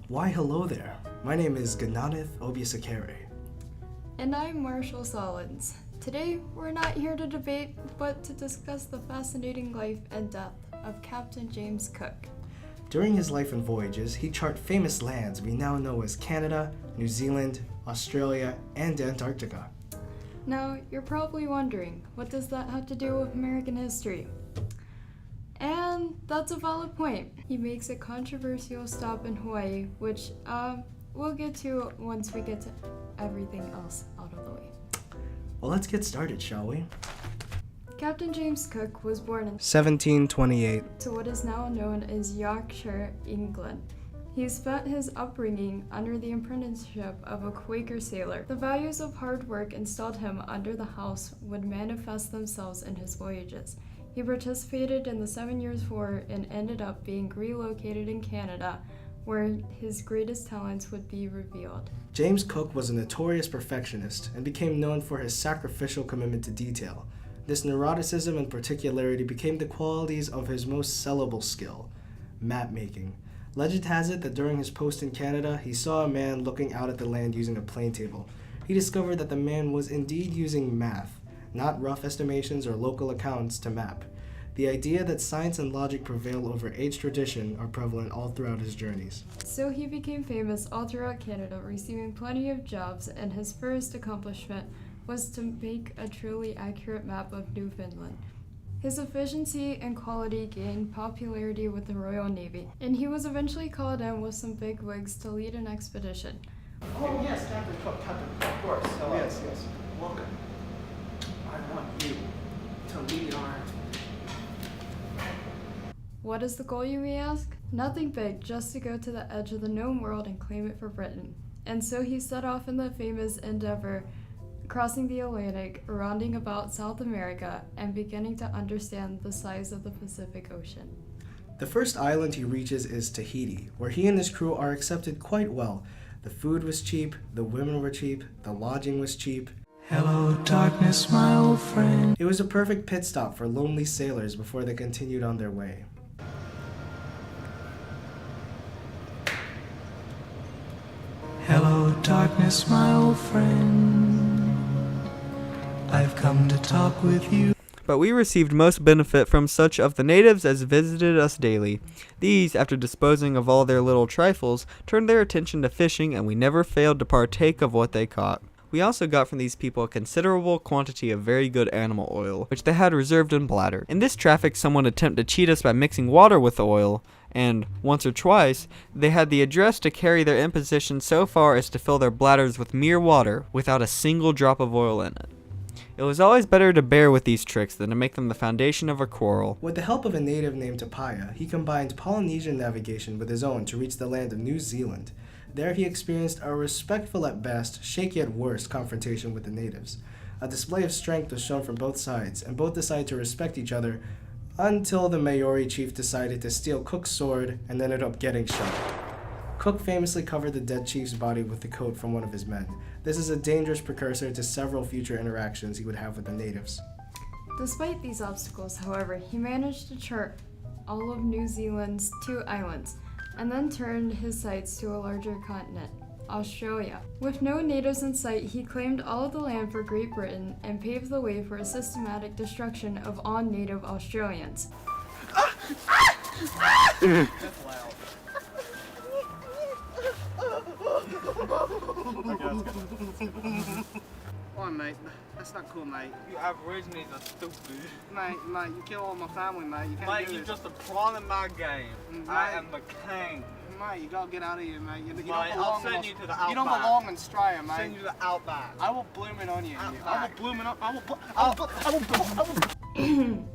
Why, hello there. My name is Gananath Obiasakere. And I'm Marshall Solins. Today, we're not here to debate, but to discuss the fascinating life and death of Captain James Cook. During his life and voyages, he charted famous lands we now know as Canada, New Zealand, Australia, and Antarctica. Now, you're probably wondering, what does that have to do with American history? And that's a valid point. He makes a controversial stop in Hawaii, which we'll get to once we get to everything else out of the way. Well, let's get started, shall we? Captain James Cook was born in 1728. to what is now known as Yorkshire, England. He spent his upbringing under the apprenticeship of a Quaker sailor. The values of hard work installed him under the house would manifest themselves in his voyages. He participated in the 7 Years' War and ended up being relocated in Canada, where his greatest talents would be revealed. James Cook was a notorious perfectionist and became known for his sacrificial commitment to detail. This neuroticism and particularity became the qualities of his most sellable skill, map making. Legend has it that during his post in Canada, he saw a man looking out at the land using a plane table. He discovered that the man was indeed using math, not rough estimations or local accounts to map. The idea that science and logic prevail over age tradition are prevalent all throughout his journeys. So he became famous all throughout Canada, receiving plenty of jobs, and his first accomplishment was to make a truly accurate map of Newfoundland. His efficiency and quality gained popularity with the Royal Navy, and he was eventually called in with some bigwigs to lead an expedition. Oh yes, Captain Cook, of course. Hello. Yes. Welcome. I want you to lead our expedition. What is the goal, you may ask? Nothing big, just to go to the edge of the known world and claim it for Britain. And so he set off in the famous endeavor, crossing the Atlantic, rounding about South America, and beginning to understand the size of the Pacific Ocean. The first island he reaches is Tahiti, where he and his crew are accepted quite well. The food was cheap, the women were cheap, the lodging was cheap. Hello, darkness, my old friend. It was a perfect pit stop for lonely sailors before they continued on their way. Hello, darkness, my old friend. I've come to talk with you. But we received most benefit from such of the natives as visited us daily. These, after disposing of all their little trifles, turned their attention to fishing, and we never failed to partake of what they caught. We also got from these people a considerable quantity of very good animal oil, which they had reserved in bladder. In this traffic, someone attempted to cheat us by mixing water with the oil, and once or twice, they had the address to carry their imposition so far as to fill their bladders with mere water without a single drop of oil in it. It was always better to bear with these tricks than to make them the foundation of a quarrel. With the help of a native named Tapaya, he combined Polynesian navigation with his own to reach the land of New Zealand. There he experienced a respectful at best, shaky at worst confrontation with the natives. A display of strength was shown from both sides, and both decided to respect each other until the Maori chief decided to steal Cook's sword and ended up getting shot. Cook famously covered the dead chief's body with the coat from one of his men. This is a dangerous precursor to several future interactions he would have with the natives. Despite these obstacles, however, he managed to chart all of New Zealand's 2 islands, and then turned his sights to a larger continent, Australia. With no natives in sight, he claimed all of the land for Great Britain and paved the way for a systematic destruction of all native Australians. Come on, mate. That's not cool, mate. You Aborigines are stupid. Mate, you kill all my family, mate. You can't Mate, do you're this. just a pawn in my game. Mate. I am the king. Mate, you gotta get out of here, mate. You don't Mate, belong I'll in send Aus- you to the outback. You don't belong in Australia, mate. Send you to the outback. I will bloom it on you. Outback. I will bloom it up. I will.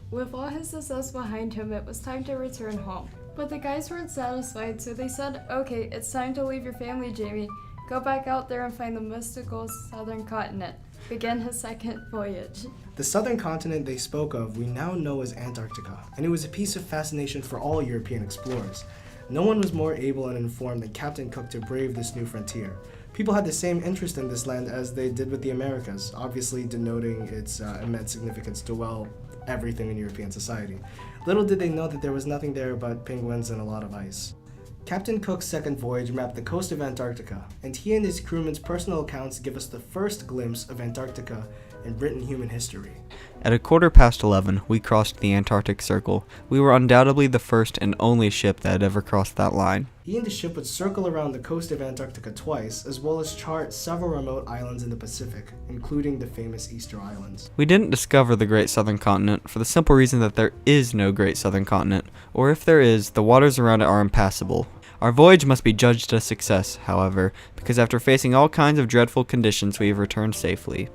With all his success behind him, it was time to return home. But the guys weren't satisfied, so they said, "Okay, it's time to leave your family, Jamie. Go back out there and find the mystical southern continent." Begin his second voyage. The southern continent they spoke of we now know as Antarctica, and it was a piece of fascination for all European explorers. No one was more able and informed than Captain Cook to brave this new frontier. People had the same interest in this land as they did with the Americas, obviously denoting its immense significance to, well, everything in European society. Little did they know that there was nothing there but penguins and a lot of ice. Captain Cook's second voyage mapped the coast of Antarctica, and he and his crewmen's personal accounts give us the first glimpse of Antarctica in written human history. At 11:15, we crossed the Antarctic Circle. We were undoubtedly the first and only ship that had ever crossed that line. He and his ship would circle around the coast of Antarctica twice, as well as chart several remote islands in the Pacific, including the famous Easter Islands. We didn't discover the Great Southern Continent for the simple reason that there is no Great Southern Continent, or if there is, the waters around it are impassable. Our voyage must be judged a success, however, because after facing all kinds of dreadful conditions, we have returned safely.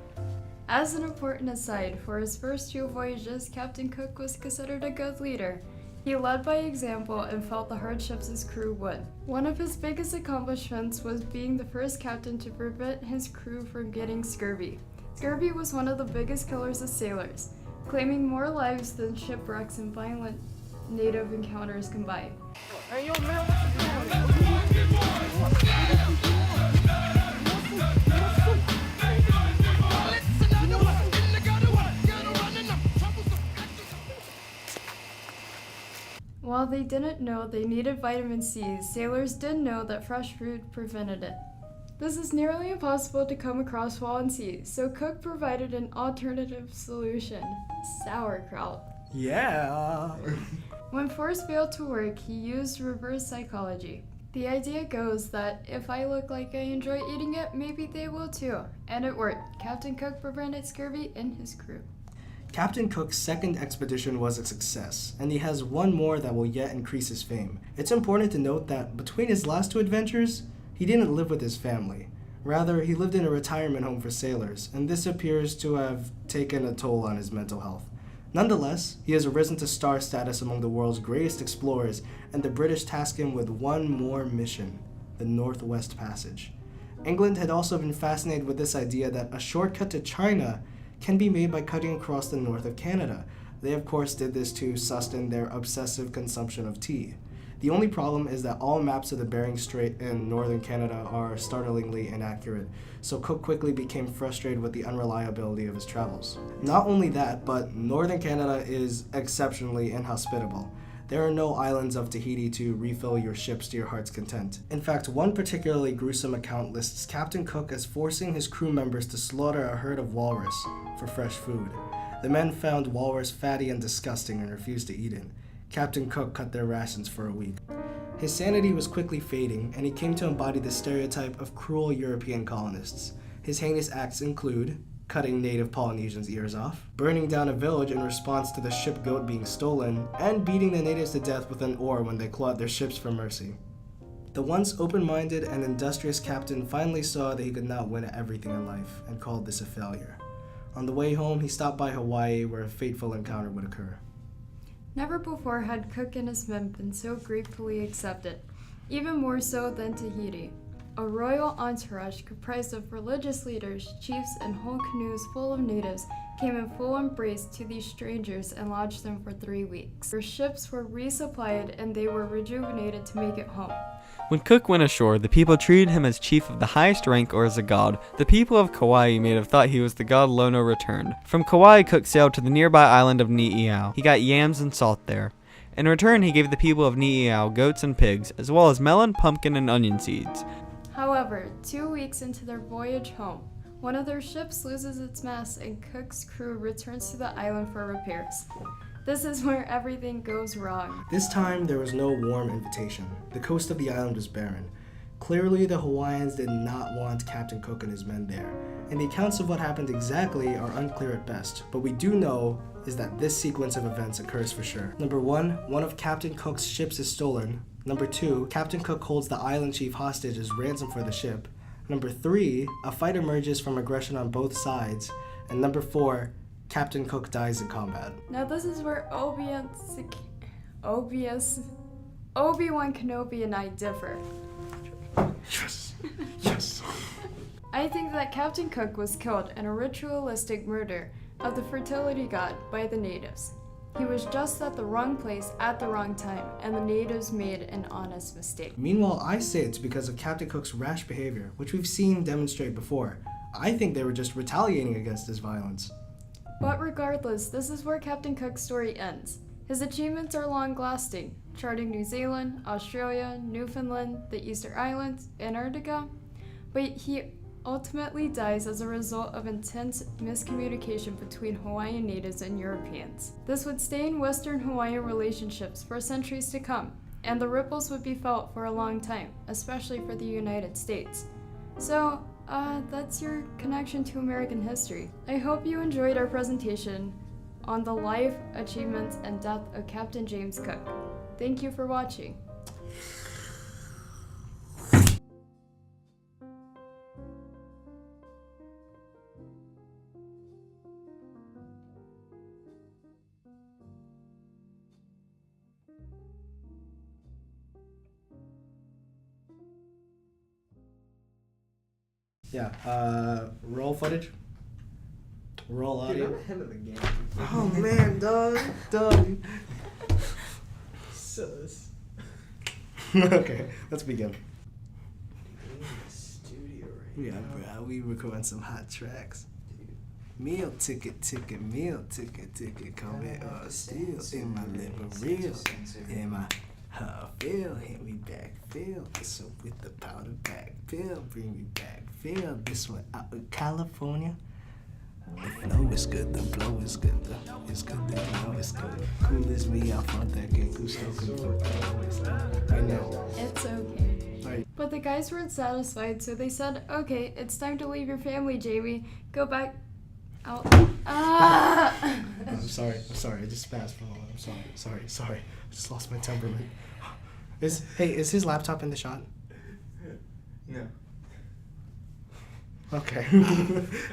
As an important aside, for his first 2 voyages, Captain Cook was considered a good leader. He led by example and felt the hardships his crew would. One of his biggest accomplishments was being the first captain to prevent his crew from getting scurvy. Scurvy was one of the biggest killers of sailors, claiming more lives than shipwrecks and violent native encounters combined. Hey, yo, man, what you While they didn't know they needed vitamin C, sailors did know that fresh fruit prevented it. This is nearly impossible to come across while in sea, so Cook provided an alternative solution: sauerkraut. Yeah! When force failed to work, he used reverse psychology. The idea goes that if I look like I enjoy eating it, maybe they will too. And it worked. Captain Cook prevented scurvy in his crew. Captain Cook's second expedition was a success, and he has one more that will yet increase his fame. It's important to note that between his last 2 adventures, he didn't live with his family. Rather, he lived in a retirement home for sailors, and this appears to have taken a toll on his mental health. Nonetheless, he has arisen to star status among the world's greatest explorers, and the British task him with one more mission: the Northwest Passage. England had also been fascinated with this idea that a shortcut to China can be made by cutting across the north of Canada. They of course did this to sustain their obsessive consumption of tea. The only problem is that all maps of the Bering Strait in northern Canada are startlingly inaccurate, so Cook quickly became frustrated with the unreliability of his travels. Not only that, but northern Canada is exceptionally inhospitable. There are no islands of Tahiti to refill your ships to your heart's content. In fact, one particularly gruesome account lists Captain Cook as forcing his crew members to slaughter a herd of walrus for fresh food. The men found walrus fatty and disgusting and refused to eat it. Captain Cook cut their rations for a week. His sanity was quickly fading, and he came to embody the stereotype of cruel European colonists. His heinous acts include cutting native Polynesians' ears off, burning down a village in response to the ship goat being stolen, and beating the natives to death with an oar when they clawed their ships for mercy. The once open-minded and industrious captain finally saw that he could not win at everything in life, and called this a failure. On the way home, he stopped by Hawaii, where a fateful encounter would occur. Never before had Cook and his men been so gratefully accepted, even more so than Tahiti. A royal entourage comprised of religious leaders, chiefs, and whole canoes full of natives came in full embrace to these strangers and lodged them for 3 weeks. Their ships were resupplied and they were rejuvenated to make it home. When Cook went ashore, the people treated him as chief of the highest rank or as a god. The people of Kauai may have thought he was the god Lono returned. From Kauai, Cook sailed to the nearby island of Ni'ihau. He got yams and salt there. In return, he gave the people of Ni'ihau goats and pigs, as well as melon, pumpkin, and onion seeds. However, 2 weeks into their voyage home, one of their ships loses its mast and Cook's crew returns to the island for repairs. This is where everything goes wrong. This time, there was no warm invitation. The coast of the island was barren. Clearly, the Hawaiians did not want Captain Cook and his men there, and the accounts of what happened exactly are unclear at best, but we do know is that this sequence of events occurs for sure. Number 1, one of Captain Cook's ships is stolen. Number 2, Captain Cook holds the island chief hostage as ransom for the ship. Number 3, a fight emerges from aggression on both sides. And number 4, Captain Cook dies in combat. Now this is where Obi-Wan Kenobi and I differ. Yes. I think that Captain Cook was killed in a ritualistic murder of the fertility god by the natives. He was just at the wrong place at the wrong time, and the natives made an honest mistake. Meanwhile, I say it's because of Captain Cook's rash behavior, which we've seen demonstrate before. I think they were just retaliating against his violence. But regardless, this is where Captain Cook's story ends. His achievements are long-lasting, charting New Zealand, Australia, Newfoundland, the Easter Islands, Antarctica, but he ultimately dies as a result of intense miscommunication between Hawaiian natives and Europeans. This would stain Western Hawaiian relationships for centuries to come, and the ripples would be felt for a long time, especially for the United States. So, that's your connection to American history. I hope you enjoyed our presentation on the life, achievements, and death of Captain James Cook. Thank you for watching. Yeah, roll footage. Roll audio. ahead of the game. Oh man, dog. Sus. Okay, let's begin. In the studio right Yeah, now. bro, we recording some hot tracks. Meal ticket, come still in my liver real, in my feel, hit me back, feel, so with the powder back, pill, bring me back, feel, this one out of California. The flow is good, the flow is good, it's good, the flow is good. Cool as me, I front that game, Gusto I know. It's okay. Alright. But the guys weren't satisfied, so they said, okay, it's time to leave your family, Jamie. Go back out. Ah! I'm sorry, I just spazzed for a moment. I'm sorry. I just lost my temperament. Is his laptop in the shot? No. Okay.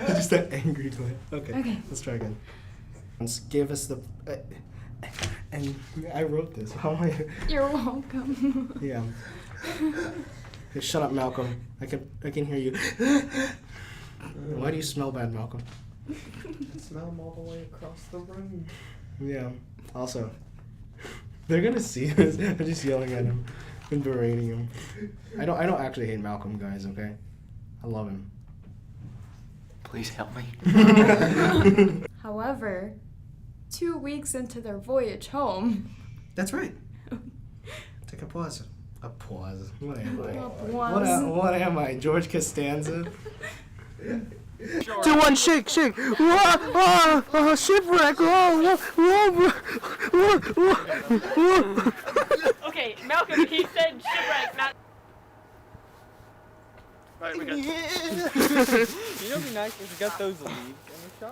Just that angry glare. Okay. Let's try again. Give us the. And I wrote this. How am I? You're welcome. Yeah. Hey, shut up, Malcolm. I can hear you. Why do you smell bad, Malcolm? I smell them all the way across the room. Yeah. Also, they're gonna see this. I'm just yelling at him and berating him. I don't actually hate Malcolm, guys. Okay. I love him. Please help me. However, 2 weeks into their voyage home, That's right. Take a pause. A pause. What am I? A pause. What am I? George Costanza? Sure. 2, 1, shake. Shipwreck. Okay, Malcolm, he said shipwreck, not. Right, we got. You know, it'd be nice if we got those leaves and we shot.